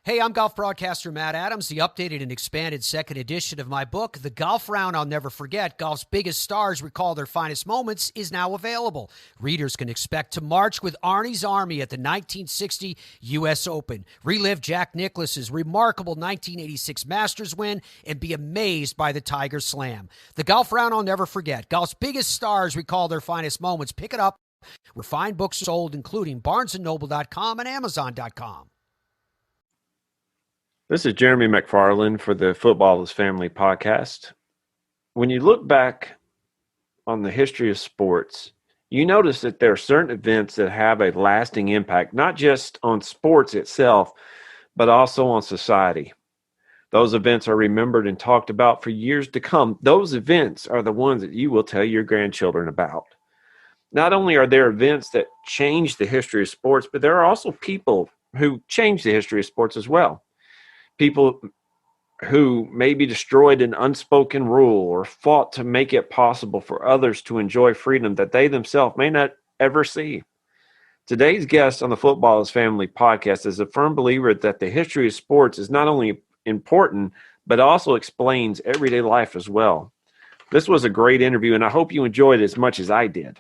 Hey, I'm golf broadcaster Matt Adams. The updated and expanded second edition of my book, The Golf Round I'll Never Forget, Golf's Biggest Stars Recall Their Finest Moments, is now available. Readers can expect to march with Arnie's Army at the 1960 U.S. Open, relive Jack Nicklaus's remarkable 1986 Masters win, and be amazed by the Tiger Slam. The Golf Round I'll Never Forget, Golf's Biggest Stars Recall Their Finest Moments. Pick it up where fine books are sold, including BarnesandNoble.com and Amazon.com. This is Jeremy McFarland for the Football is Family podcast. When you look back on the history of sports, you notice that there are certain events that have a lasting impact, not just on sports itself, but also on society. Those events are remembered and talked about for years to come. Those events are the ones that you will tell your grandchildren about. Not only are there events that change the history of sports, but there are also people who change the history of sports as well. People who maybe destroyed an unspoken rule or fought to make it possible for others to enjoy freedom that they themselves may not ever see. Today's guest on the Football is Family podcast is a firm believer that the history of sports is not only important, but also explains everyday life as well. This was a great interview, and I hope you enjoyed it as much as I did.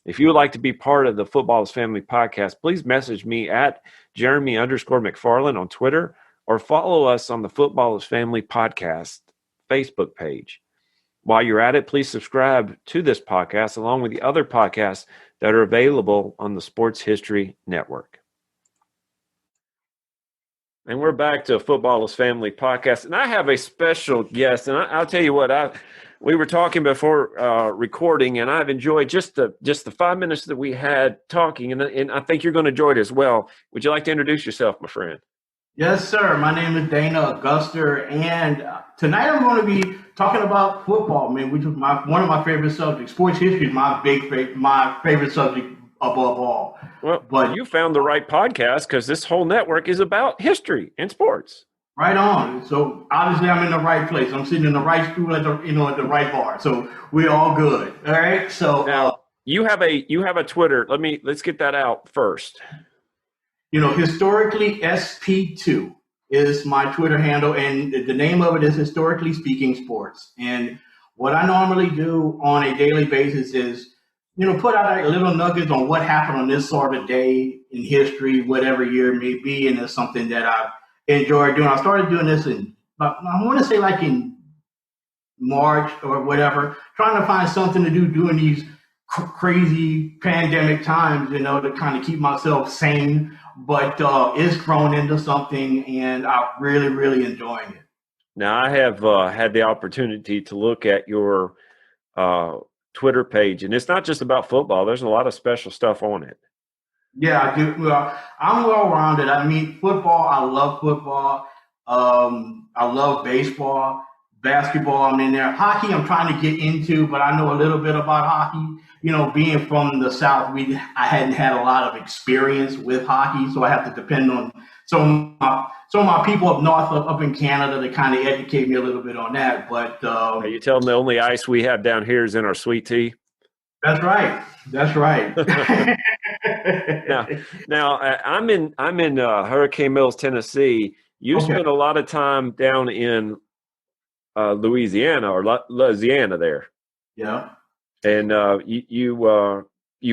If you would like to be part of the Football is Family podcast, please message me at Jeremy_McFarland on Twitter, or follow us on the Football is Family podcast Facebook page. While you're at it, please subscribe to this podcast along with the other podcasts that are available on the Sports History Network. And we're back to Football is Family podcast, and I have a special guest. And I'll tell you what, we were talking before recording, and I've enjoyed just the 5 minutes that we had talking, and I think you're going to enjoy it as well. Would you like to introduce yourself, my friend? Yes, sir. My name is Dana Auguster, and tonight I'm going to be talking about football, man, which is one of my favorite subjects. Sports history is my favorite subject above all. Well, but you found the right podcast because this whole network is about history and sports. Right on. So obviously I'm in the right place. I'm sitting in the right stool at the right bar. So we're all good. All right. So now you have a Twitter. Let's get that out first. Historically SP2 is my Twitter handle, and the name of it is Historically Speaking Sports. And what I normally do on a daily basis is, put out like little nuggets on what happened on this sort of day in history, whatever year it may be, and it's something that I've enjoyed doing. I started doing this I want to say like in March or whatever, trying to find something to do during these crazy pandemic times, to kind of keep myself sane. But it's grown into something, and I'm really, really enjoying it. Now, I have had the opportunity to look at your Twitter page, and it's not just about football. There's a lot of special stuff on it. Yeah, I do. Well, I'm well-rounded. I mean, football, I love football. I love baseball. Basketball, I'm in there. Hockey, I'm trying to get into, but I know a little bit about hockey. Being from the South, I hadn't had a lot of experience with hockey, so I have to depend on some of my people up north, up in Canada, to kind of educate me a little bit on that. But you tell them the only ice we have down here is in our sweet tea. That's right. That's right. now I'm in Hurricane Mills, Tennessee. You spent a lot of time down in Louisiana there. Yeah. And you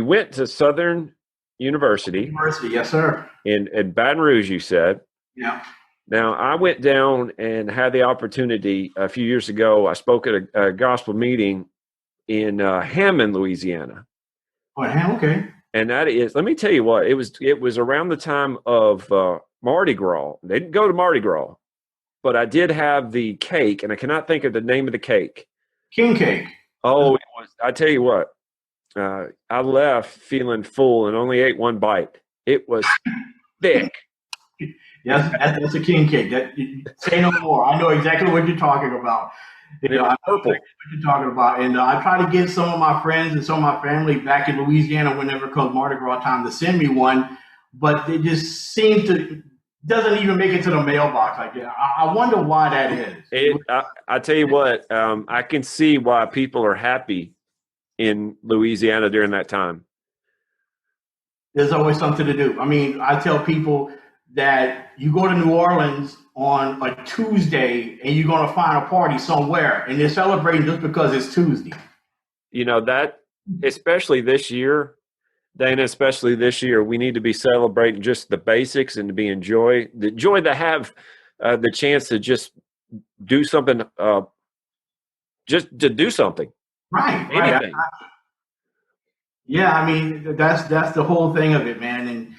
went to Southern University. Yes, sir. In Baton Rouge, you said. Yeah. Now, I went down and had the opportunity a few years ago. I spoke at a gospel meeting in Hammond, Louisiana. Oh, okay. And that is, let me tell you what, it was around the time of Mardi Gras. They didn't go to Mardi Gras, but I did have the cake, and I cannot think of the name of the cake. King cake. Oh, it was. I tell you what, I left feeling full and only ate one bite. It was thick. Yes, that's a king cake. Say no more. I know exactly what you're talking about. I know exactly what you're talking about. And I try to get some of my friends and some of my family back in Louisiana whenever it comes Mardi Gras time to send me one, but it just doesn't even make it to the mailbox. I wonder why that is. I tell you what, I can see why people are happy in Louisiana during that time. There's always something to do. I mean, I tell people that you go to New Orleans on a Tuesday and you're going to find a party somewhere and they're celebrating just because it's Tuesday. That, especially this year, Dana, especially this year, we need to be celebrating just the basics and to be the joy to have the chance to just do something, just to do something. Right. Anything. Yeah, I mean that's the whole thing of it, man,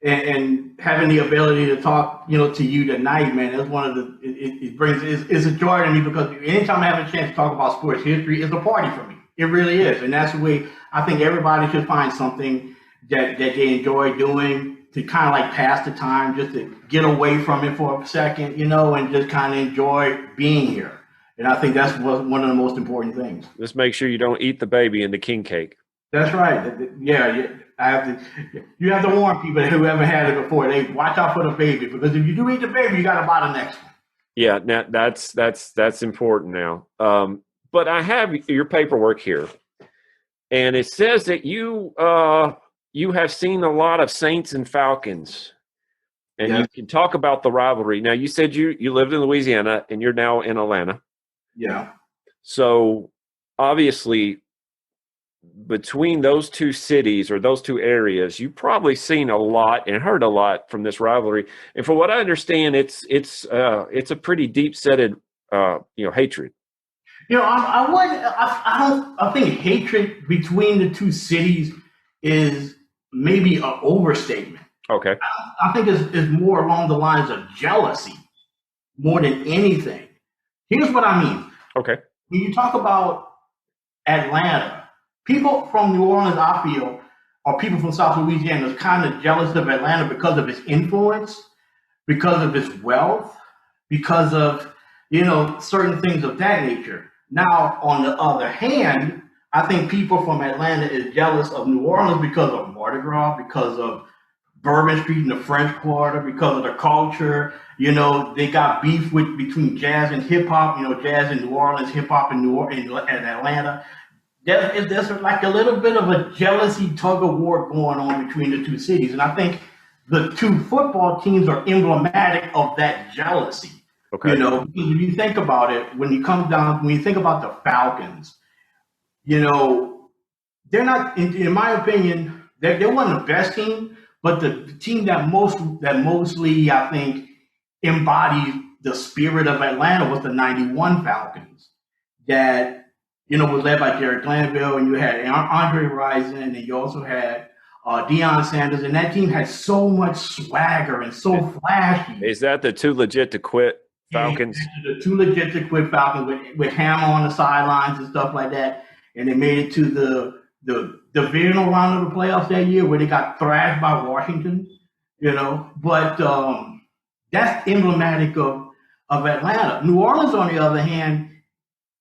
and having the ability to talk, to you tonight, man, that's one of the it brings it's a joy to me because anytime I have a chance to talk about sports history, it's a party for me. It really is, and that's the way I think everybody should find something that they enjoy doing to kind of like pass the time, just to get away from it for a second, and just kind of enjoy being here. And I think that's one of the most important things. Just make sure you don't eat the baby in the king cake. That's right. Yeah, you have to warn people who haven't had it before. They watch out for the baby, because if you do eat the baby, you got to buy the next one. Yeah, now that's important now. But I have your paperwork here, and it says that you have seen a lot of Saints and Falcons, and you can talk about the rivalry. Now, you said you lived in Louisiana, and you're now in Atlanta. Yeah. So obviously, between those two cities or those two areas, you've probably seen a lot and heard a lot from this rivalry. And from what I understand, it's a pretty deep-seated hatred. I think hatred between the two cities is maybe an overstatement. Okay. I think it's more along the lines of jealousy more than anything. Here's what I mean. Okay. When you talk about Atlanta, people from New Orleans, I feel, or people from South Louisiana, is kind of jealous of Atlanta because of its influence, because of its wealth, because of, certain things of that nature. Now, on the other hand, I think people from Atlanta is jealous of New Orleans because of Mardi Gras, because of Bourbon Street in the French Quarter, because of the culture. They got beef between jazz and hip hop. Jazz in New Orleans, hip hop in Atlanta. There's like a little bit of a jealousy tug of war going on between the two cities, and I think the two football teams are emblematic of that jealousy. Okay. Because if you think about it, when you think about the Falcons, they're not, in my opinion, they weren't the best team, but the team that mostly I think embodied the spirit of Atlanta was the '91 Falcons. That was led by Jerry Glanville, and you had Andre Rison, and you also had Deion Sanders, and that team had so much swagger and so flashy. Is that the Too Legit to Quit Falcons? The Too Legit to Quit Falcons with Hammer on the sidelines and stuff like that, and they made it to the divisional round of the playoffs that year, where they got thrashed by Washington. But that's emblematic of Atlanta. New Orleans, on the other hand,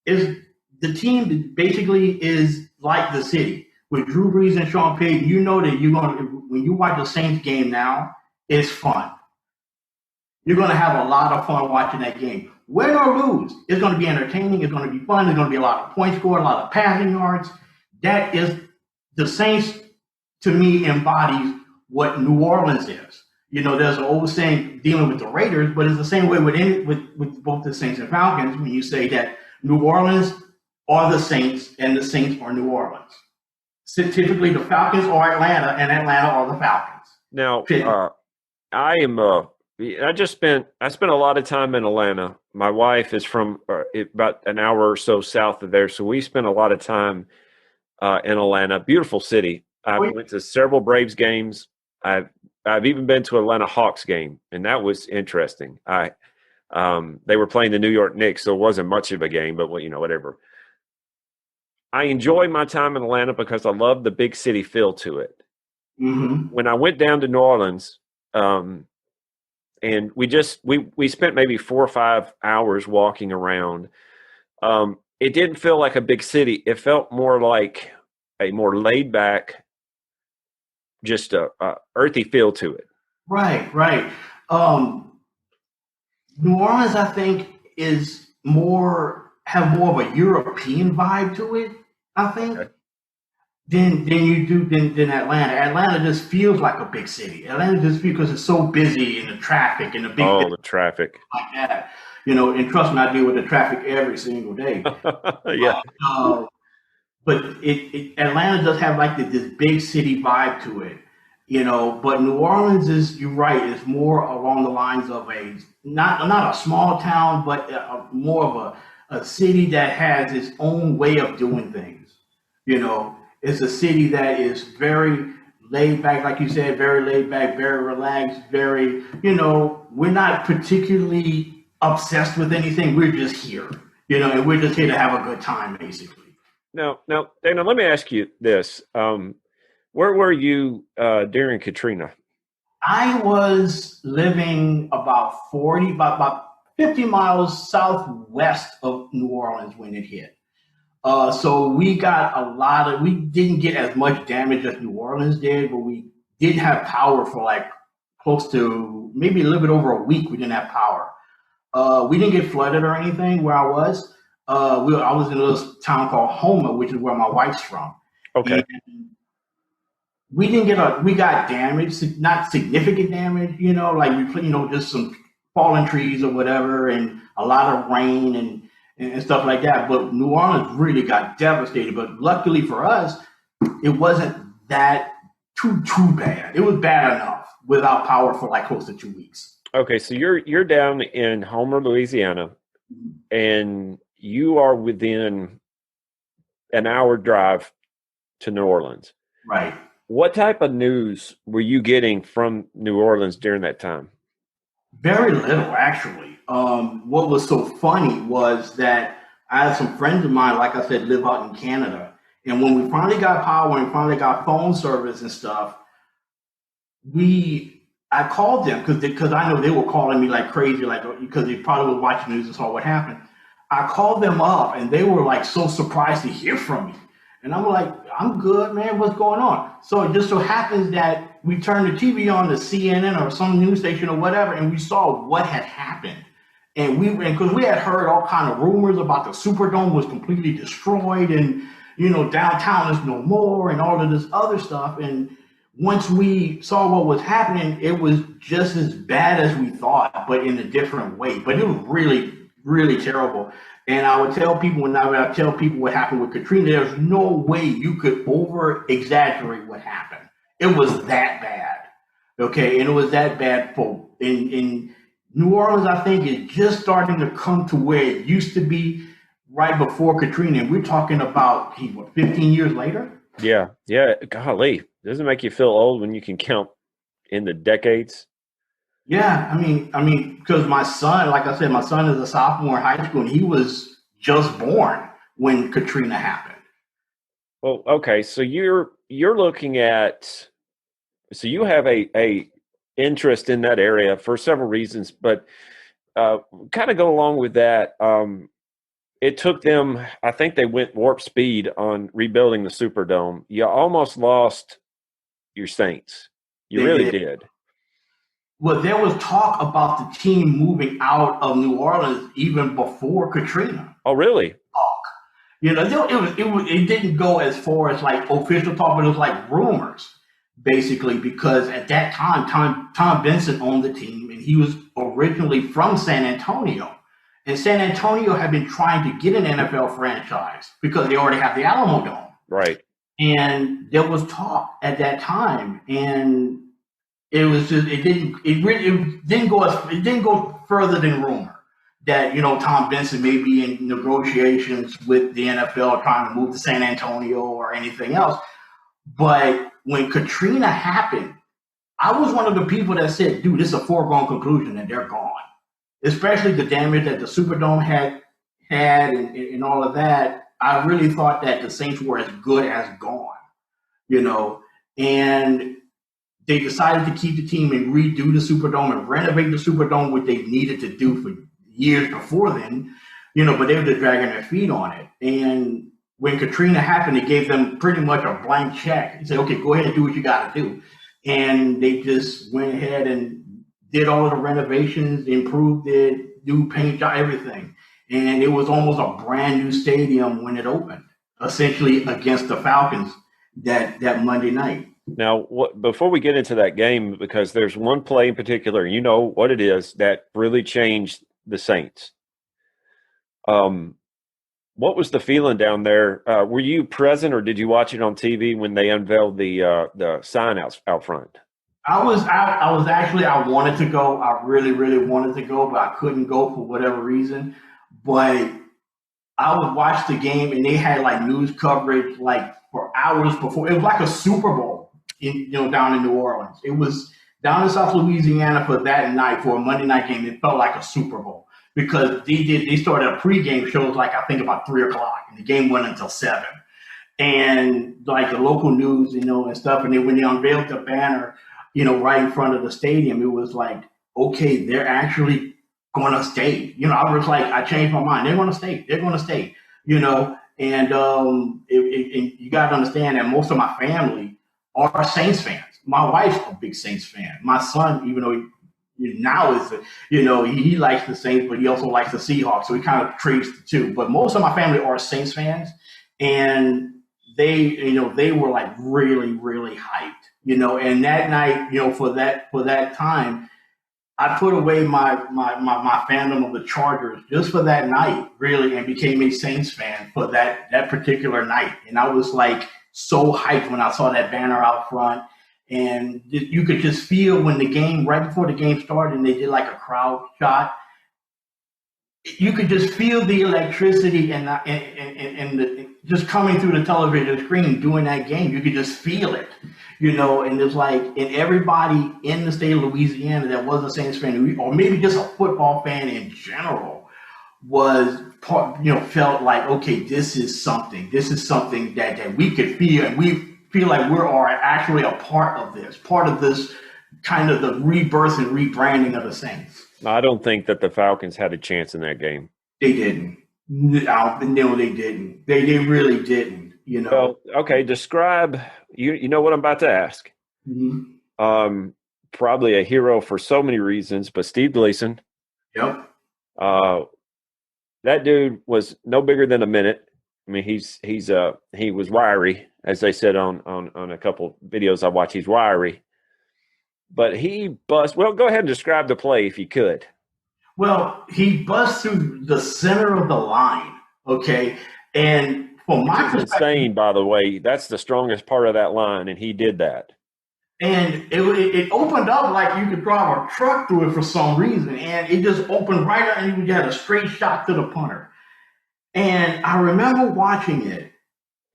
is the team that basically is like the city. With Drew Brees and Sean Payton, that when you watch a Saints game now, it's fun. You're going to have a lot of fun watching that game. Win or lose, it's going to be entertaining. It's going to be fun. There's going to be a lot of points scored, a lot of passing yards. That is, the Saints, to me, embodies what New Orleans is. There's an old saying dealing with the Raiders, but it's the same way with both the Saints and Falcons when you say that New Orleans are the Saints and the Saints are New Orleans. So typically, the Falcons are Atlanta and Atlanta are the Falcons. Now, I spent a lot of time in Atlanta. My wife is from about an hour or so south of there, so we spent a lot of time in Atlanta. Beautiful city. I went to several Braves games. I've even been to Atlanta Hawks game, and that was interesting. They were playing the New York Knicks, so it wasn't much of a game, but whatever. I enjoy my time in Atlanta because I love the big city feel to it. Mm-hmm. When I went down to New Orleans, and we spent maybe 4 or 5 hours walking around. It didn't feel like a big city. It felt more like a more laid back, just a earthy feel to it. Right. New Orleans, I think, have more of a European vibe to it. I think. Okay. than Atlanta. Atlanta just feels like a big city. Atlanta just because it's so busy and the traffic and the big Oh, the traffic. like that. And trust me, I deal with the traffic every single day. Yeah. Uh, but Atlanta does have like this big city vibe to it, But New Orleans is, you're right, is more along the lines of a not a small town, but more of a city that has its own way of doing things. It's a city that is very laid back, like you said, very laid back, very relaxed, very, we're not particularly obsessed with anything. We're just here, and we're just here to have a good time, basically. Now, Dana, let me ask you this. Where were you during Katrina? I was living about 50 miles southwest of New Orleans when it hit. So we we didn't get as much damage as New Orleans did, but we did have power for like close to maybe a little bit over a week. We didn't have power. We didn't get flooded or anything where I was. I was in a little town called Houma, which is where my wife's from. Okay. And we got damage, not significant damage, like just some fallen trees or whatever, and a lot of rain and stuff like that. But New Orleans really got devastated. But luckily for us, it wasn't that too bad. It was bad enough without power for like close to 2 weeks. Okay, so you're down in Homer, Louisiana, and you are within an hour drive to New Orleans. Right. What type of news were you getting from New Orleans during that time? Very little, actually. What was so funny was that I had some friends of mine, like I said, live out in Canada. And when we finally got power and finally got phone service and stuff, I called them because I know they were calling me like crazy, like because they probably were watching the news and saw what happened. I called them up and they were like so surprised to hear from me. And I'm like, I'm good, man. What's going on? So it just so happens that we turned the TV on to CNN or some news station or whatever, and we saw what had happened. And because we had heard all kind of rumors about the Superdome was completely destroyed, and downtown is no more, and all of this other stuff. And once we saw what was happening, it was just as bad as we thought, but in a different way. But it was really, really terrible. And I would tell people when I would tell people what happened with Katrina, there's no way you could over exaggerate what happened. It was that bad. Okay. And it was that bad for in New Orleans, I think is just starting to come to where it used to be right before Katrina. And we're talking about 15 years later. Yeah. Yeah. Golly. Doesn't it make you feel old when you can count in the decades? Yeah, I mean, because my son, like I said, my son is a sophomore in high school, and he was just born when Katrina happened. Well, okay, so you're looking at, so you have a interest in that area for several reasons, but kind of go along with that. It took them, I think they went warp speed on rebuilding the Superdome. You almost lost your Saints. You really did. Well, there was talk about the team moving out of New Orleans even before Katrina. Oh, really? It didn't go as far as like official talk, but it was like rumors, basically, because at that time, Tom Benson owned the team, and he was originally from San Antonio. And San Antonio had been trying to get an NFL franchise because they already have the Alamo Dome. Right. And there was talk at that time, and it was just it didn't go further than rumor that Tom Benson may be in negotiations with the NFL trying to move to San Antonio or anything else. But when Katrina happened, I was one of the people that said, dude, this is a foregone conclusion and they're gone. Especially the damage that the Superdome had and all of that. I really thought that the Saints were as good as gone, and they decided to keep the team and redo the Superdome and renovate the Superdome, which they needed to do for years before then, but they were just dragging their feet on it. And when Katrina happened, it gave them pretty much a blank check. They said, okay, go ahead and do what you got to do. And they just went ahead and did all of the renovations, improved it, new paint job, everything. And it was almost a brand new stadium when it opened, essentially against the Falcons. that Monday night. Now, before we get into that game, because there's one play in particular, you know what it is, that really changed the Saints. What was the feeling down there? Were you present, or did you watch it on TV when they unveiled the sign out front? I was actually, I wanted to go. I really, really wanted to go, but I couldn't go for whatever reason. But I would watch the game, and they had like news coverage like for hours before. It was like a Super Bowl, down in New Orleans. It was down in South Louisiana for that night for a Monday night game. It felt like a Super Bowl because they started a pregame shows like I think about 3 o'clock, and the game went until 7. And like the local news, and stuff. And then when they unveiled the banner, right in front of the stadium, it was like, okay, they're actually going to stay. I was like, I changed my mind. They're going to stay. They're going to stay. And you got to understand that most of my family are Saints fans. My wife's a big Saints fan. My son, even though now is, he likes the Saints, but he also likes the Seahawks. So he kind of trades the two. But most of my family are Saints fans, and they were like really, really hyped. And that night, for that time, I put away my fandom of the Chargers just for that night, really, and became a Saints fan for that particular night. And I was like so hyped when I saw that banner out front. And you could just feel when right before the game started and they did like a crowd shot, you could just feel the electricity and just coming through the television screen doing that game. You could just feel it, and it's like, and everybody in the state of Louisiana that was a Saints fan, or maybe just a football fan in general, was felt like, okay, this is something that we could feel, and we feel like we are actually a part of this kind of the rebirth and rebranding of the Saints. I don't think that the Falcons had a chance in that game. They didn't. No, they didn't. They really didn't. Well, okay. Describe. You know what I'm about to ask. Mm-hmm. Probably a hero for so many reasons, but Steve Gleason. Yep. That dude was no bigger than a minute. I mean, he was wiry, as they said on a couple videos I watched. He's wiry. But he bust. Well, go ahead and describe the play if you could. Well, he busts through the center of the line, okay? And from my perspective, insane, by the way. That's the strongest part of that line, and he did that. And it opened up like you could drive a truck through it for some reason, and it just opened right up, and you had a straight shot to the punter. And I remember watching it,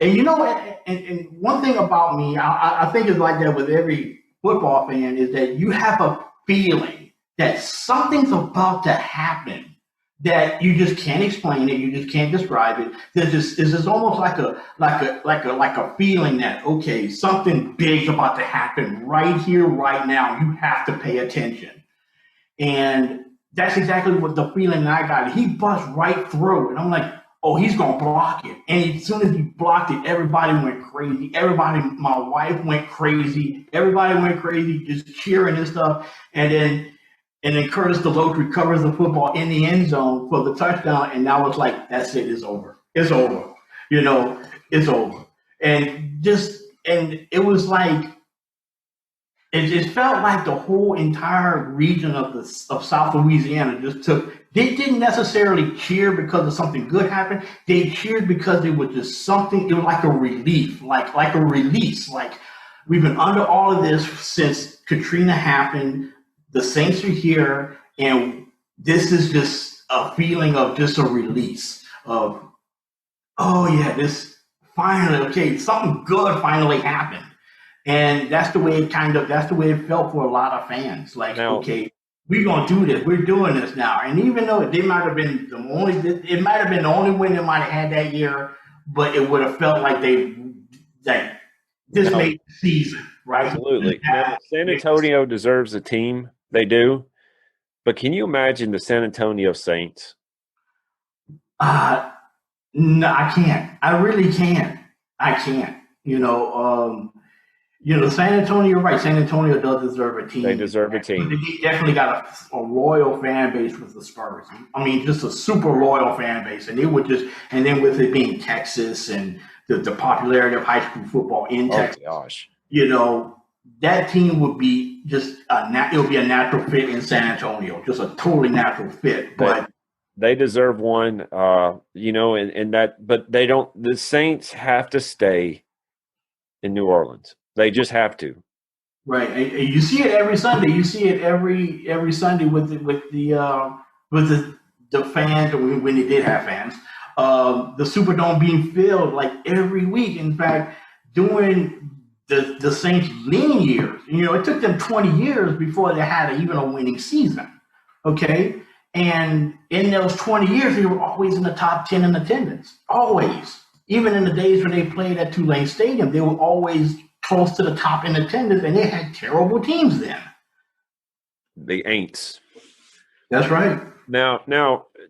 and and one thing about me, I think it's like that with every football fan, is that you have a feeling that something's about to happen that you just can't explain it, you just can't describe it. It's just almost like a feeling that, okay, something big's about to happen right here, right now. You have to pay attention. And that's exactly what the feeling that I got. He bust right through, and I'm like, oh, he's going to block it. And as soon as he blocked it, everybody went crazy. My wife went crazy. Everybody went crazy, just cheering and stuff. And then Curtis DeLoach recovers the football in the end zone for the touchdown. And now it's like, that's it. It's over. It's over. It's over. And it was like, it felt like the whole entire region of South Louisiana just they didn't necessarily cheer because of something good happened. They cheered because it was just something, it was like a relief, like a release. Like, we've been under all of this since Katrina happened. The Saints are here, and this is just a feeling of just a release of, oh yeah, this finally, okay, something good finally happened. And that's the way it felt for a lot of fans. Like, okay, we're going to do this. We're doing this now. And even though it might have been the only win they might have had that year, but it would have felt like this made the season, right? Absolutely. Now, San Antonio deserves a team. They do. But can you imagine the San Antonio Saints? No, I can't. I really can't. I can't. San Antonio, you're right. San Antonio does deserve a team. They deserve a team. They definitely got a loyal fan base with the Spurs. I mean, just a super loyal fan base. And they would and then with it being Texas and the popularity of high school football in Texas, gosh. That team would be just it would be a natural fit in San Antonio, just a totally natural fit. But they deserve one, and that, but they don't. The Saints have to stay in New Orleans. They just have to. Right, and you see it every Sunday. You see it every Sunday with the fans when they did have fans. The Superdome being filled like every week. In fact, during the Saints' lean years, it took them 20 years before they had even a winning season. Okay, and in those 20 years, they were always in the top 10 in attendance. Always, even in the days when they played at Tulane Stadium, they were always close to the top in attendance, and they had terrible teams then. The Aints. That's right. Now,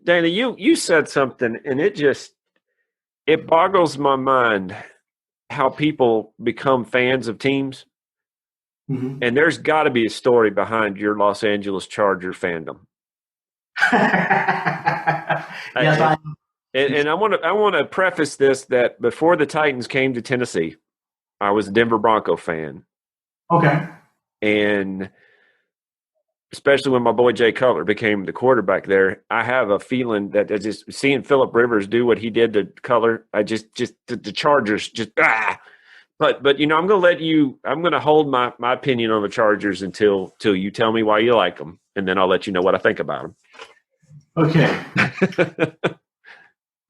Dana, you said something, and it boggles my mind how people become fans of teams. Mm-hmm. And there's got to be a story behind your Los Angeles Charger fandom. Yes, and I want to preface this that before the Titans came to Tennessee, I was a Denver Bronco fan. Okay. And especially when my boy Jay Cutler became the quarterback there, I have a feeling that just seeing Phillip Rivers do what he did to Cutler, the Chargers But I'm going to hold my opinion on the Chargers until you tell me why you like them, and then I'll let you know what I think about them. Okay.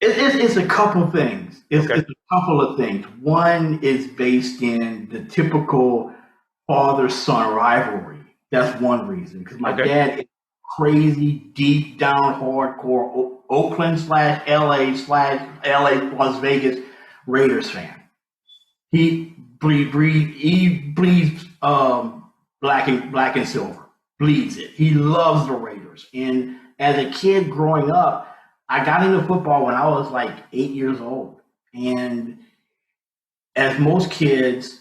It's a couple things. It's a couple of things. One is based in the typical father-son rivalry. That's one reason. Because my dad is crazy, deep down, hardcore Oakland/LA/LA Las Vegas Raiders fan. He bleeds black and silver. Bleeds it. He loves the Raiders. And as a kid growing up, I got into football when I was like 8 years old. And as most kids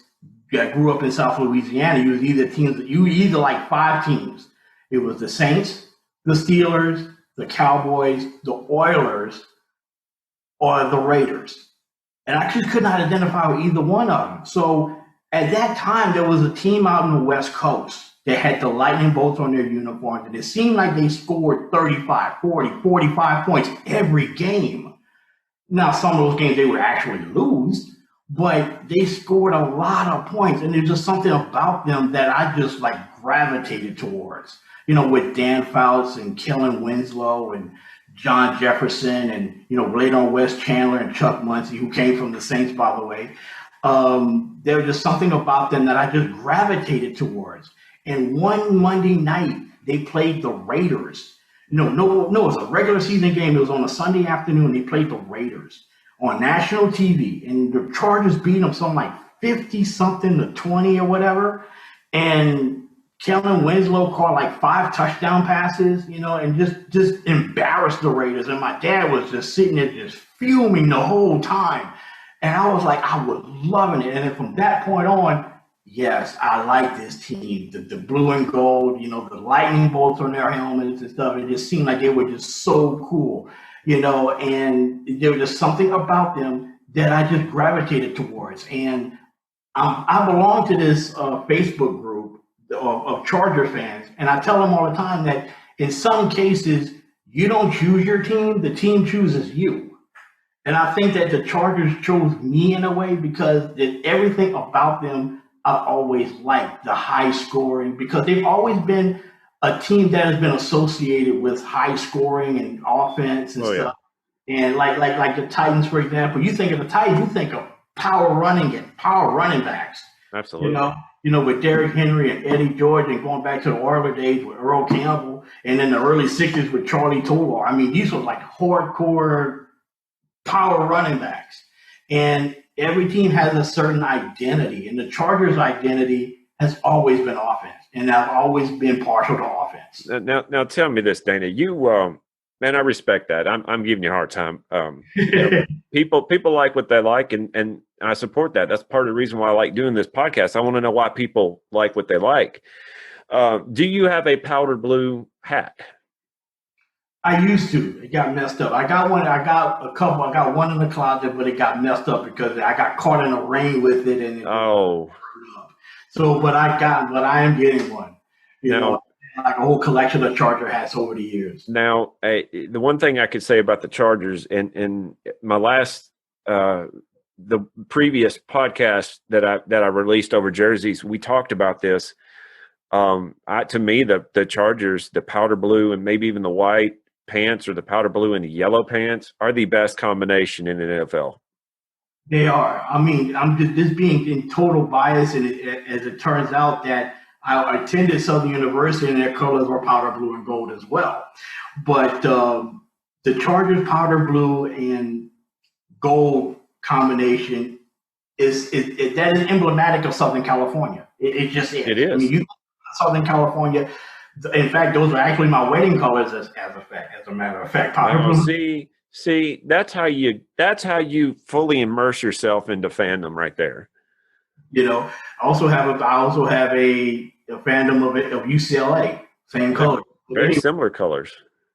that grew up in South Louisiana, you either like five teams. It was the Saints, the Steelers, the Cowboys, the Oilers, or the Raiders. And I just could not identify with either one of them. So at that time, there was a team out in the West Coast that had the lightning bolts on their uniforms, and it seemed like they scored 35, 40, 45 points every game. Now, some of those games they would actually lose, but they scored a lot of points, and there's just something about them that I just like gravitated towards. With Dan Fouts and Kellen Winslow and John Jefferson and, later on Wes Chandler and Chuck Muncie, who came from the Saints, by the way. There was just something about them that I just gravitated towards. And one Monday night, they played the Raiders. No, it was a regular season game. It was on a Sunday afternoon. They played the Raiders on national TV. And the Chargers beat them something like 50-something to 20 or whatever. And Kellen Winslow caught like 5 touchdown passes, and just embarrassed the Raiders. And my dad was just sitting there just fuming the whole time. And I was like, I was loving it. And then from that point on, yes, I like this team. The blue and gold, the lightning bolts on their helmets and stuff. It just seemed like they were just so cool, and there was just something about them that I just gravitated towards. And I belong to this Facebook group of Charger fans. And I tell them all the time that in some cases, you don't choose your team, the team chooses you. And I think that the Chargers chose me in a way because everything about them I've always liked, the high scoring, because they've always been a team that has been associated with high scoring and offense and stuff. Yeah. And like the Titans, for example, you think of the Titans, you think of power running backs. Absolutely. With Derrick Henry and Eddie George, and going back to the Oilers days with Earl Campbell, and then the early 60s with Charlie Tolar. I mean, these were like hardcore power running backs. And every team has a certain identity, and the Chargers' identity has always been offense, and I've always been partial to offense. Now tell me this, Dana. You, man, I respect that. I'm giving you a hard time. People like what they like, and I support that. That's part of the reason why I like doing this podcast. I want to know why people like what they like. Do you have a powder blue hat? I used to. It got messed up. I got one. I got a couple. I got one in the closet, but it got messed up because I got caught in the rain with it, and it was Oh, up. So, but I am getting one. You know, now, like a whole collection of Charger hats over the years. now, the one thing I could say about the Chargers, and my last, the previous podcast that I released over jerseys, we talked about this. To me, the Chargers, the powder blue and maybe even the white pants, or the powder blue and the yellow pants, are the best combination in the NFL. They are. I mean, I'm just this being in total bias, and as it turns out that I attended Southern University, and their colors were powder blue and gold as well. But the Chargers powder blue and gold combination that is emblematic of Southern California. It just is. It is. I mean, you Southern California. In fact, those are actually my wedding colors. As a matter of fact, powder blue. See, that's how you fully immerse yourself into fandom right there. You know, I also have a fandom of UCLA, same color, very similar colors.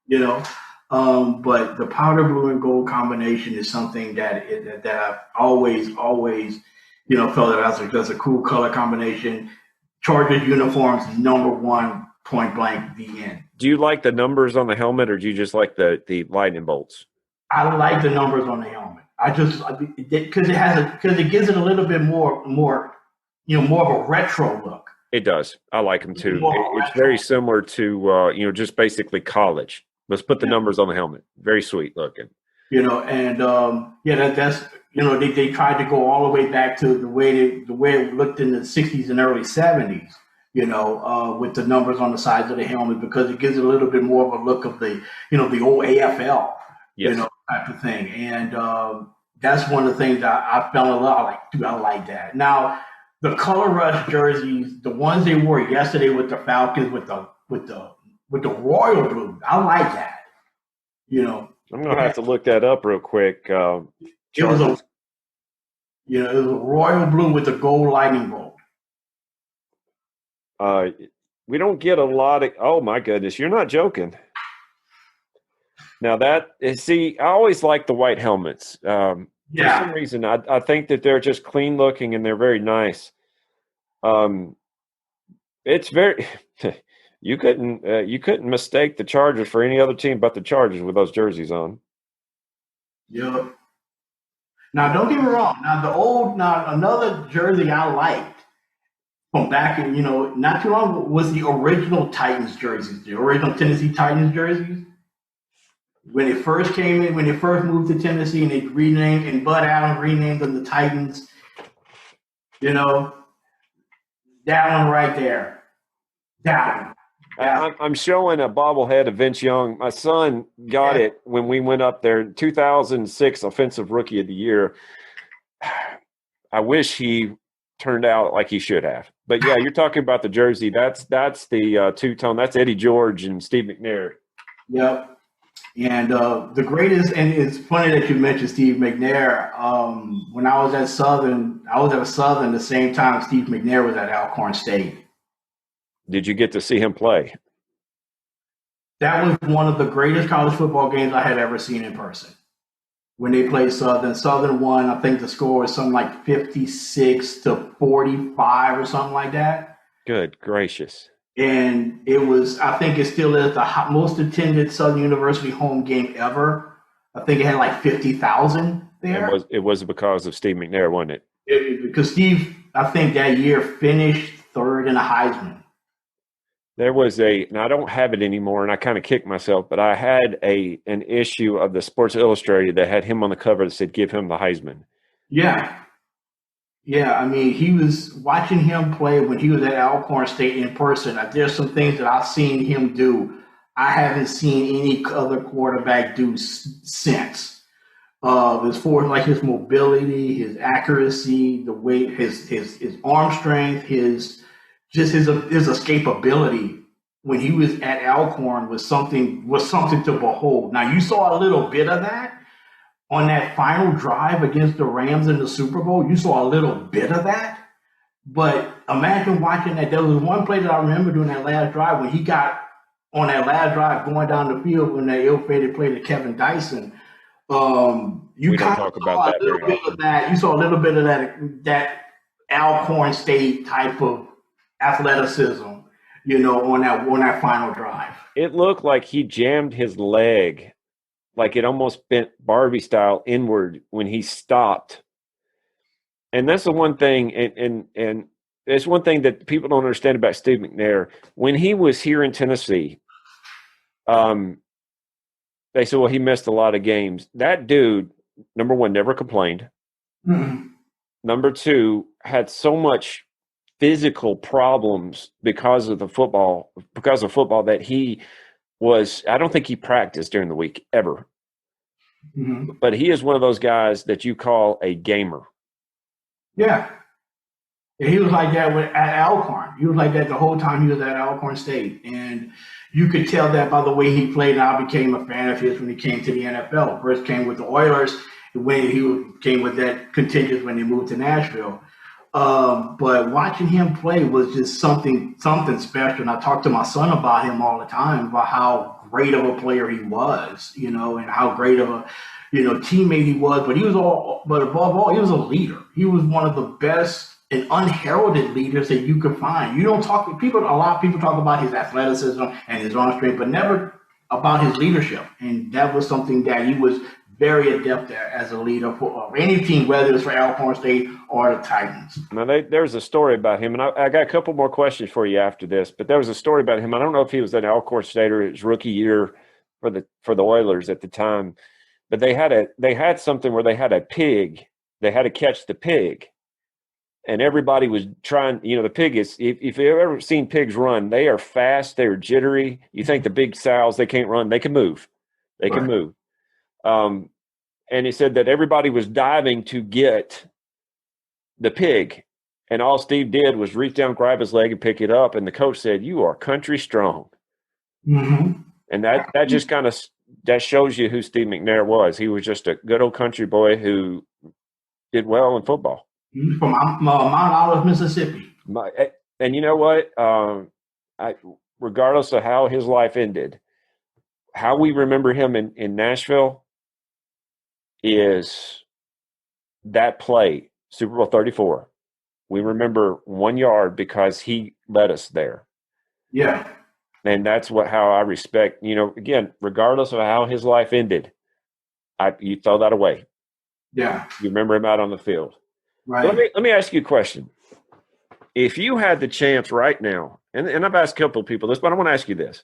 You know, but the powder blue and gold combination is something that I've always felt that that's a cool color combination. Chargers uniforms #1, point blank, the end. Do you like the numbers on the helmet, or do you just like the lightning bolts? I like the numbers on the helmet. Because it gives it a little bit more of a retro look. It does. I like them too. It's very similar to just basically college. Let's put the numbers on the helmet. Very sweet looking. And that's they tried to go all the way back to the way it looked in the 60s and early 70s. With the numbers on the sides of the helmet, because it gives it a little bit more of a look of the old AFL. Yes. Type of thing. And that's one of the things I fell in love. Like, dude, I like that. Now, the color rush jerseys, the ones they wore yesterday with the Falcons, with the royal blue, I like that. I'm gonna have to look that up real quick. It was a royal blue with the gold lightning bolt. We don't get a lot of. Oh my goodness, you're not joking. Now I always like the white helmets. For some reason, I think that they're just clean looking and they're very nice. It's very. You couldn't mistake the Chargers for any other team but the Chargers with those jerseys on. Yep. Now, don't get me wrong. Now another jersey I liked from back in not too long ago was the original Titans jerseys, the original Tennessee Titans jerseys. When it first came in, when they first moved to Tennessee, and they renamed, and Bud Allen renamed them the Titans, that one right there. That one. I'm showing a bobblehead of Vince Young. My son got it when we went up there. 2006 Offensive Rookie of the Year. I wish he turned out like he should have. But yeah, you're talking about the jersey. That's the two-tone. That's Eddie George and Steve McNair. Yep. And the greatest, and it's funny that you mentioned Steve McNair. When I was at Southern the same time Steve McNair was at Alcorn State. Did you get to see him play? That was one of the greatest college football games I had ever seen in person. When they played Southern, Southern won. I think the score was something like 56-45 or something like that. Good gracious. And it was, I think it still is the most attended Southern University home game ever. I think it had like 50,000 there. It was because of Steve McNair, wasn't it? Because Steve, I think that year finished third in the Heisman. There was and I don't have it anymore, and I kind of kicked myself, but I had an issue of the Sports Illustrated that had him on the cover that said, "Give him the Heisman." Yeah. Yeah, I mean, he was watching him play when he was at Alcorn State in person. There's some things that I've seen him do I haven't seen any other quarterback do since. As far as like his mobility, his accuracy, the way his arm strength, his escapability when he was at Alcorn was something to behold. Now you saw a little bit of that on that final drive against the Rams in the Super Bowl. You saw a little bit of that, but imagine watching that. There was one play that I remember doing that last drive when he got on that last drive going down the field when that ill-fated play to Kevin Dyson. You We don't kind of talk about saw a that little very bit often. of that. You saw a little bit of that Alcorn State type of athleticism, on that final drive. It looked like he jammed his leg, like it almost bent Barbie style inward when he stopped. And that's the one thing, and it's one thing that people don't understand about Steve McNair. When he was here in Tennessee, they said, well, he missed a lot of games. That dude, number one, never complained. Mm-hmm. Number two, had so much physical problems because of football that he was, I don't think he practiced during the week ever. Mm-hmm. But he is one of those guys that you call a gamer. Yeah. And he was like that at Alcorn. He was like that the whole time he was at Alcorn State. And you could tell that by the way he played. And I became a fan of his when he came to the NFL. First came with the Oilers, when he came with that contingent when they moved to Nashville. But watching him play was just something special. And I talk to my son about him all the time, about how great of a player he was, and how great of a teammate he was. But above all, he was a leader. He was one of the best and unheralded leaders that you could find. A lot of people talk about his athleticism and his arm strength, but never about his leadership. And that was something that he was very adept at as a leader for any team, whether it's for Alcorn State or the Titans. Now, there's a story about him, and I got a couple more questions for you after this, but there was a story about him. I don't know if he was at Alcorn State or his rookie year for the Oilers at the time, but they had something where they had a pig. They had to catch the pig. And everybody was trying, the pig is, if you've ever seen pigs run, they are fast, they're jittery. You think the big sows, they can't run, they can move. They can move. And he said that everybody was diving to get the pig. And all Steve did was reach down, grab his leg, and pick it up. And the coach said, "You are country strong." Mm-hmm. And that just kind of that shows you who Steve McNair was. He was just a good old country boy who did well in football. He's from Mount Olive, Mississippi. And you know what? Regardless of how his life ended, how we remember him in Nashville is that play, Super Bowl 34. We remember 1 yard because he led us there. Yeah. And that's how I respect, again, regardless of how his life ended, you throw that away. Yeah. You remember him out on the field. Right. Let me ask you a question. If you had the chance right now, and I've asked a couple of people this, but I want to ask you this,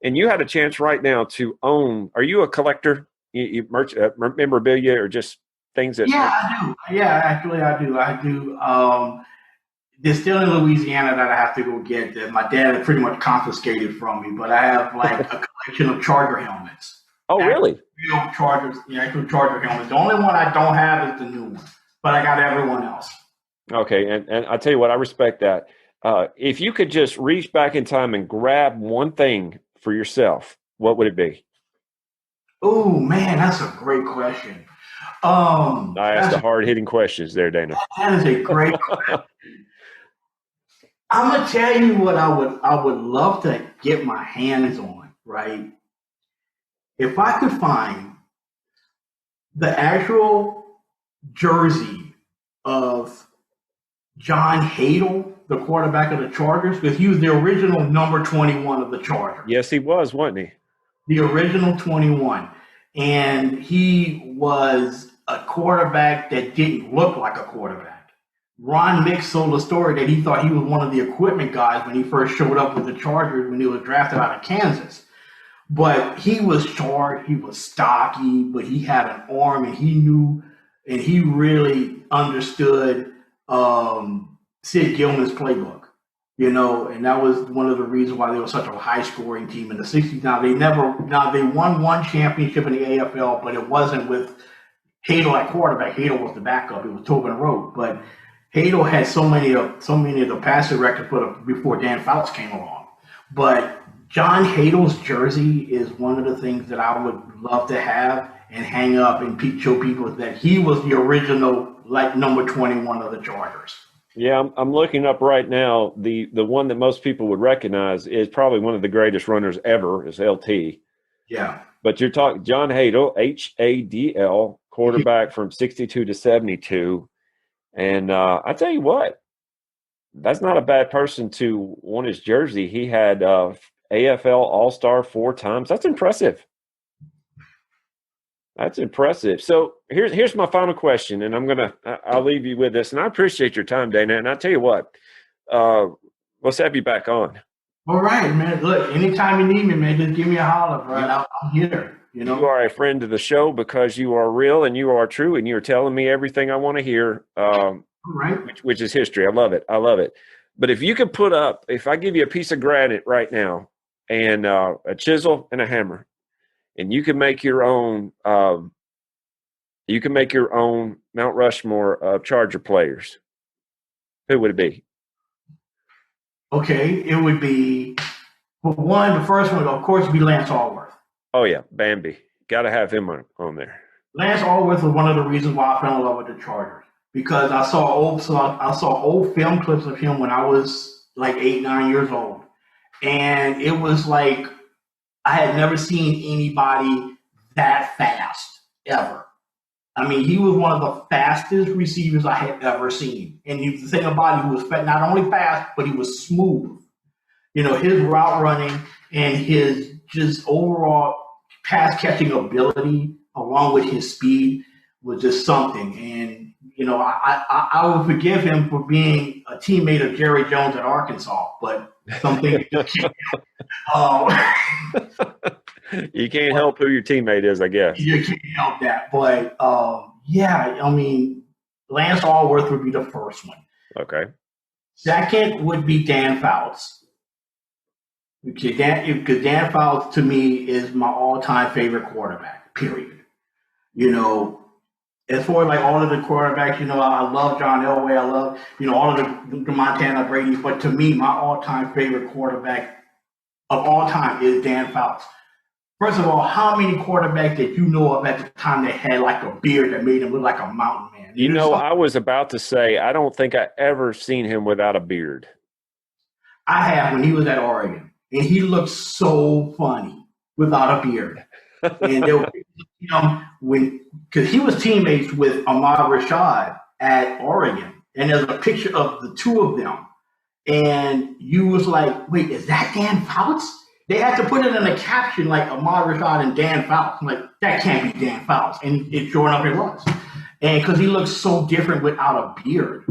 and you had a chance right now to own, are you a collector? You memorabilia or just things that? Yeah, I do. Yeah, actually, I do. There's still in Louisiana that I have to go get that my dad had pretty much confiscated from me, but I have like a collection of Charger helmets. Oh, really? Real Chargers, actual Charger helmets. The only one I don't have is the new one, but I got everyone else. Okay, and I tell you what, I respect that. If you could just reach back in time and grab one thing for yourself, what would it be? Oh man, that's a great question. I asked the hard-hitting questions there, Dana. That is a great question. I'm gonna tell you what I would love to get my hands on, right? If I could find the actual jersey of John Hadel, the quarterback of the Chargers, because he was the original number 21 of the Chargers. Yes, he was, wasn't he? The original 21. And he was a quarterback that didn't look like a quarterback. Ron Mix told a story that he thought he was one of the equipment guys when he first showed up with the Chargers when he was drafted out of Kansas. But he was short, he was stocky, but he had an arm and he knew and he really understood Sid Gilman's playbook, and that was one of the reasons why they were such a high scoring team in the 60s. Now they won one championship in the AFL, but it wasn't with Hadel at quarterback. Hadel was the backup. It was Tobin Rote, but Hadel had so many of the passing records before Dan Fouts came along. But John Hadel's jersey is one of the things that I would love to have and hang up and show people that he was the original, like, number 21 of the Chargers. Yeah, I'm looking up right now. The one that most people would recognize is probably one of the greatest runners ever is LT. Yeah. But you're talking John Hadl, Hadl, quarterback from 62 to 72. And I tell you what, that's not a bad person to want his jersey. He had AFL All-Star 4 times. That's impressive. That's impressive. So here's my final question, and I'll leave you with this. And I appreciate your time, Dana. And I'll tell you what, let's have you back on. All right, man. Look, anytime you need me, man, just give me a holler, bro. I'm here. You are a friend of the show because you are real and you are true, and you're telling me everything I want to hear. Right. Which is history. I love it. I love it. But if you could if I give you a piece of granite right now and a chisel and a hammer, and you can make your own, Mount Rushmore of Charger players, who would it be? Okay, it would be, the first one, of course, would be Lance Allworth. Oh, yeah, Bambi. Got to have him on there. Lance Allworth was one of the reasons why I fell in love with the Chargers, because I saw old film clips of him when I was like 8, 9 years old, and it was like I had never seen anybody that fast ever. I mean, he was one of the fastest receivers I had ever seen. And the thing about him, he was not only fast, but he was smooth. His route running and his just overall pass catching ability, along with his speed, was just something. And I would forgive him for being a teammate of Jerry Jones at Arkansas, but something you just can't. You can't help who your teammate is, I guess. You can't help that. But, Lance Allworth would be the first one. Okay. Second would be Dan Fouts. Because Dan Fouts, to me, is my all-time favorite quarterback, period. As far as like all of the quarterbacks, I love John Elway. I love, all of the Montana Brady's. But to me, my all-time favorite quarterback of all time is Dan Fouts. First of all, how many quarterbacks did you know of at the time that had like a beard that made him look like a mountain man? I was about to say, I don't think I ever seen him without a beard. I have, when he was at Oregon, and he looked so funny without a beard. And there was, because he was teammates with Ahmad Rashad at Oregon, and there's a picture of the two of them, and you was like, wait, is that Dan Fouts? They had to put it in a caption like Ahmad Rashad and Dan Fouts. I'm like, that can't be Dan Fouts. And sure enough, it was. And because he looks so different without a beard.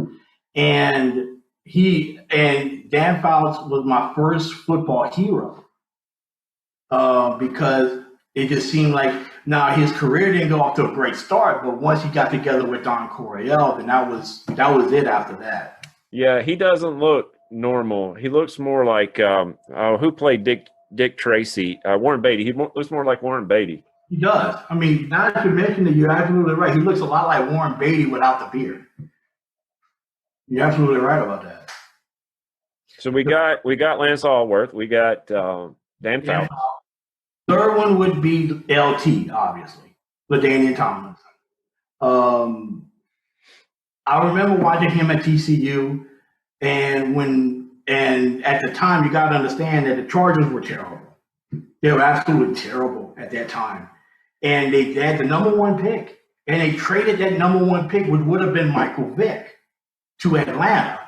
And Dan Fouts was my first football hero. Because it just seemed like, now his career didn't go off to a great start, but once he got together with Don Coryell, then that was it after that. Yeah, he doesn't look normal. He looks more like who played Dick Tracy, Warren Beatty. He looks more like Warren Beatty. He does. I mean, now that you mentioned it, you're absolutely right. He looks a lot like Warren Beatty without the beard. You're absolutely right about that. So we got Lance Allworth. We got Dan Fouts. Third one would be LT, obviously, LaDainian Tomlinson. I remember watching him at TCU, and at the time, you got to understand that the Chargers were terrible. They were absolutely terrible at that time. And they had the number one pick. And they traded that number one pick, which would have been Michael Vick, to Atlanta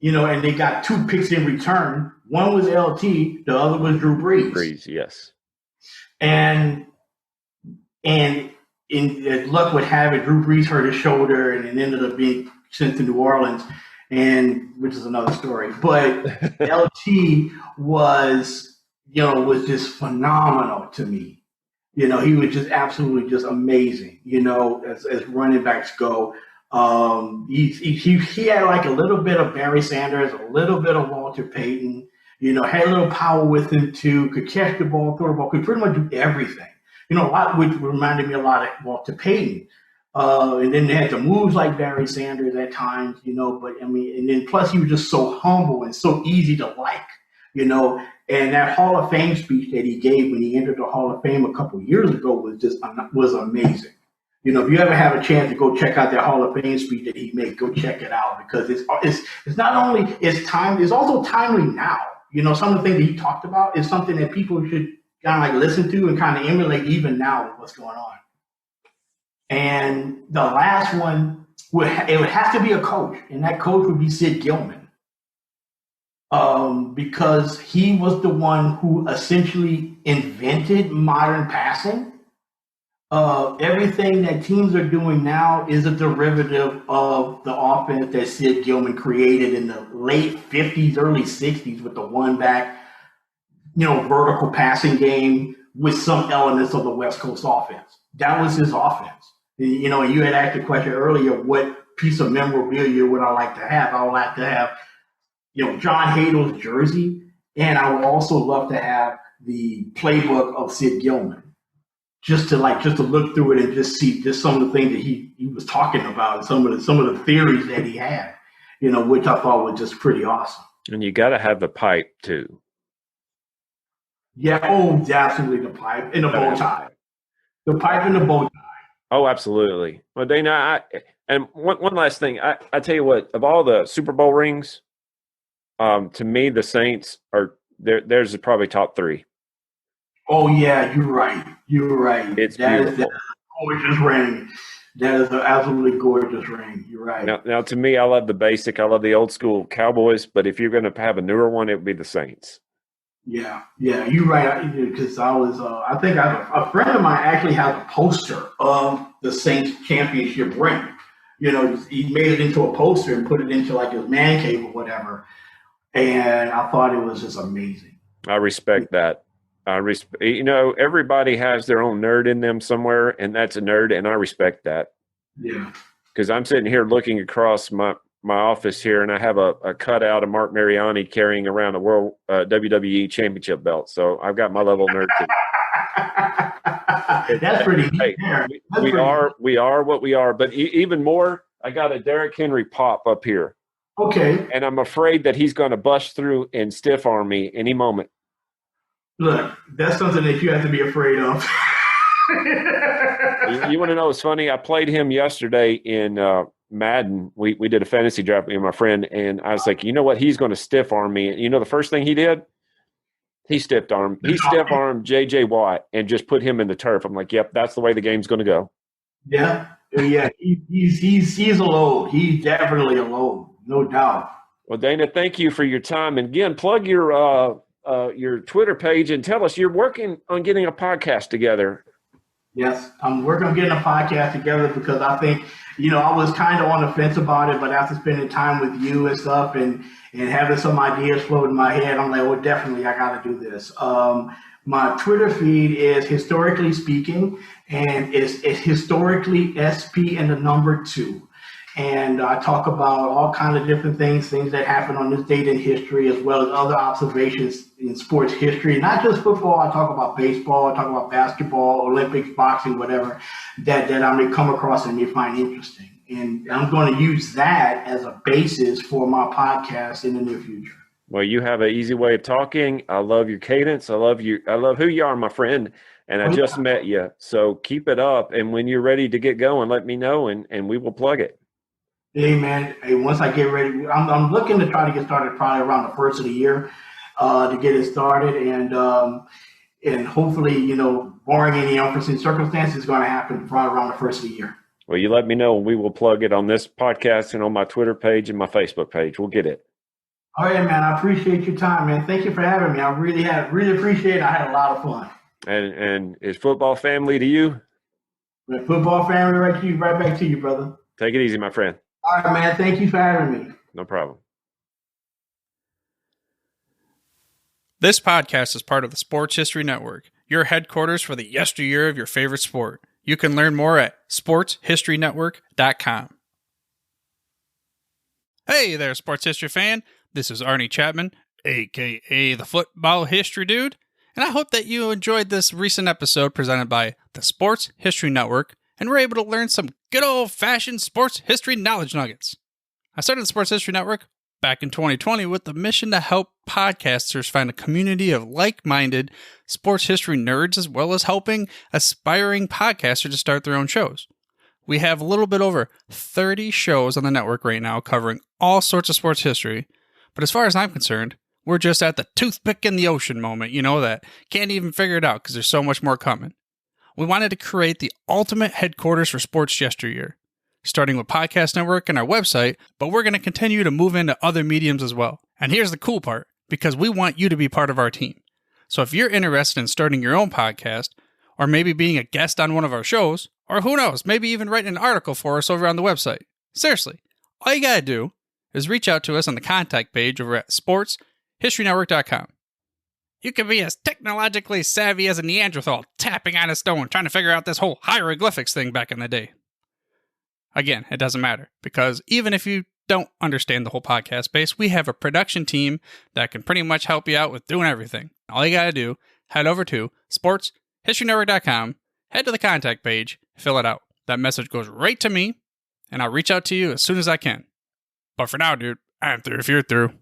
and they got 2 picks in return. One was LT, the other was Drew Brees. Brees, yes. And luck would have it, Drew Brees hurt his shoulder and it ended up being sent to New Orleans, which is another story. But LT was just phenomenal to me. He was just absolutely just amazing, as running backs go. He had like a little bit of Barry Sanders, a little bit of Walter Payton, had a little power with him too, could catch the ball, throw the ball, could pretty much do everything. A lot, which reminded me a lot of Walter Payton. And then they had the moves like Barry Sanders at times, but I mean, and then plus he was just so humble and so easy to like, and that Hall of Fame speech that he gave when he entered the Hall of Fame a couple of years ago was amazing. If you ever have a chance to go check out that Hall of Fame speech that he made, go check it out because it's not only it's also timely now. Some of the things that he talked about is something that people should kind of like listen to and kind of emulate even now with what's going on. And the last one it would have to be a coach, and that coach would be Sid Gilman, because he was the one who essentially invented modern passing. Everything that teams are doing now is a derivative of the offense that Sid Gilman created in the late 50s, early 60s with the one-back, vertical passing game with some elements of the West Coast offense. That was his offense. And you had asked the question earlier, what piece of memorabilia would I like to have? I would like to have, John Hadel's jersey, and I would also love to have the playbook of Sid Gilman. Just to look through it and just see just some of the things that he was talking about and some of the theories that he had, which I thought was just pretty awesome. And you got to have the pipe too. Yeah. Oh, absolutely. The pipe and the bow tie. The pipe and the bow tie. Oh, absolutely. Well, Dana, and one last thing. I tell you what, of all the Super Bowl rings, to me, the Saints are there's probably top three. Oh, yeah, you're right. It's that beautiful. Is a gorgeous ring. That is an absolutely gorgeous ring. You're right. Now, to me, I love the basic. I love the old school Cowboys. But if you're going to have a newer one, it would be the Saints. Yeah, you're right. Because I think a friend of mine actually has a poster of the Saints championship ring. He made it into a poster and put it into like his man cave or whatever. And I thought it was just amazing. I respect that. Everybody has their own nerd in them somewhere, and that's a nerd, and I respect that. Yeah. Because I'm sitting here looking across my office here, and I have a cutout of Mark Mariani carrying around a World WWE Championship belt. So I've got my level of nerd too. That's pretty neat. We are what we are. But even more, I got a Derrick Henry pop up here. Okay. And I'm afraid that he's going to bust through and stiff arm me any moment. Look, that's something that you have to be afraid of. You want to know what's funny? I played him yesterday in Madden. We did a fantasy draft with my friend, and I was like, you know what? He's going to stiff arm me. And the first thing he did? He stiff armed J.J. Watt and just put him in the turf. I'm like, yep, that's the way the game's going to go. Yeah. He's a load. He's definitely a load, no doubt. Well, Dana, thank you for your time. And again, plug your Twitter page and tell us you're working on getting a podcast together. Yes, I'm working on getting a podcast together because I think, I was kind of on the fence about it, but after spending time with you and stuff and having some ideas float in my head, I'm like, well, definitely I got to do this. My Twitter feed is Historically Speaking, and it's historically SP and the number 2. And I talk about all kinds of different things that happen on this date in history, as well as other observations in sports history. Not just football. I talk about baseball. I talk about basketball, Olympics, boxing, whatever that I may come across and may find interesting. And I'm going to use that as a basis for my podcast in the near future. Well, you have an easy way of talking. I love your cadence. I love you. I love who you are, my friend. And I just met you. So keep it up. And when you're ready to get going, let me know and we will plug it. Hey, man. Hey, once I get ready, I'm looking to try to get started probably around the first of the year to get it started. And hopefully, barring any unforeseen circumstances, it's going to happen probably around the first of the year. Well, you let me know and we will plug it on this podcast and on my Twitter page and my Facebook page. We'll get it. All right, man. I appreciate your time, man. Thank you for having me. I really appreciate it. I had a lot of fun. And is football family to you? Football family right back to you, brother. Take it easy, my friend. All right, man. Thank you for having me. No problem. This podcast is part of the Sports History Network, your headquarters for the yesteryear of your favorite sport. You can learn more at sportshistorynetwork.com. Hey there, sports history fan. This is Arnie Chapman, a.k.a. the Football History Dude, and I hope that you enjoyed this recent episode presented by the Sports History Network and were able to learn some good old-fashioned sports history knowledge nuggets. I started the Sports History Network back in 2020 with the mission to help podcasters find a community of like-minded sports history nerds, as well as helping aspiring podcasters to start their own shows. We have a little bit over 30 shows on the network right now covering all sorts of sports history. But as far as I'm concerned, we're just at the toothpick in the ocean moment, that can't even figure it out because there's so much more coming. We wanted to create the ultimate headquarters for sports yesteryear, starting with Podcast Network and our website, but we're going to continue to move into other mediums as well. And here's the cool part, because we want you to be part of our team. So if you're interested in starting your own podcast, or maybe being a guest on one of our shows, or who knows, maybe even writing an article for us over on the website. Seriously, all you gotta do is reach out to us on the contact page over at sportshistorynetwork.com. You can be as technologically savvy as a Neanderthal tapping on a stone trying to figure out this whole hieroglyphics thing back in the day. Again, it doesn't matter, because even if you don't understand the whole podcast space, we have a production team that can pretty much help you out with doing everything. All you gotta do, head over to sportshistorynetwork.com, head to the contact page, fill it out. That message goes right to me, and I'll reach out to you as soon as I can. But for now, dude, I'm through if you're through.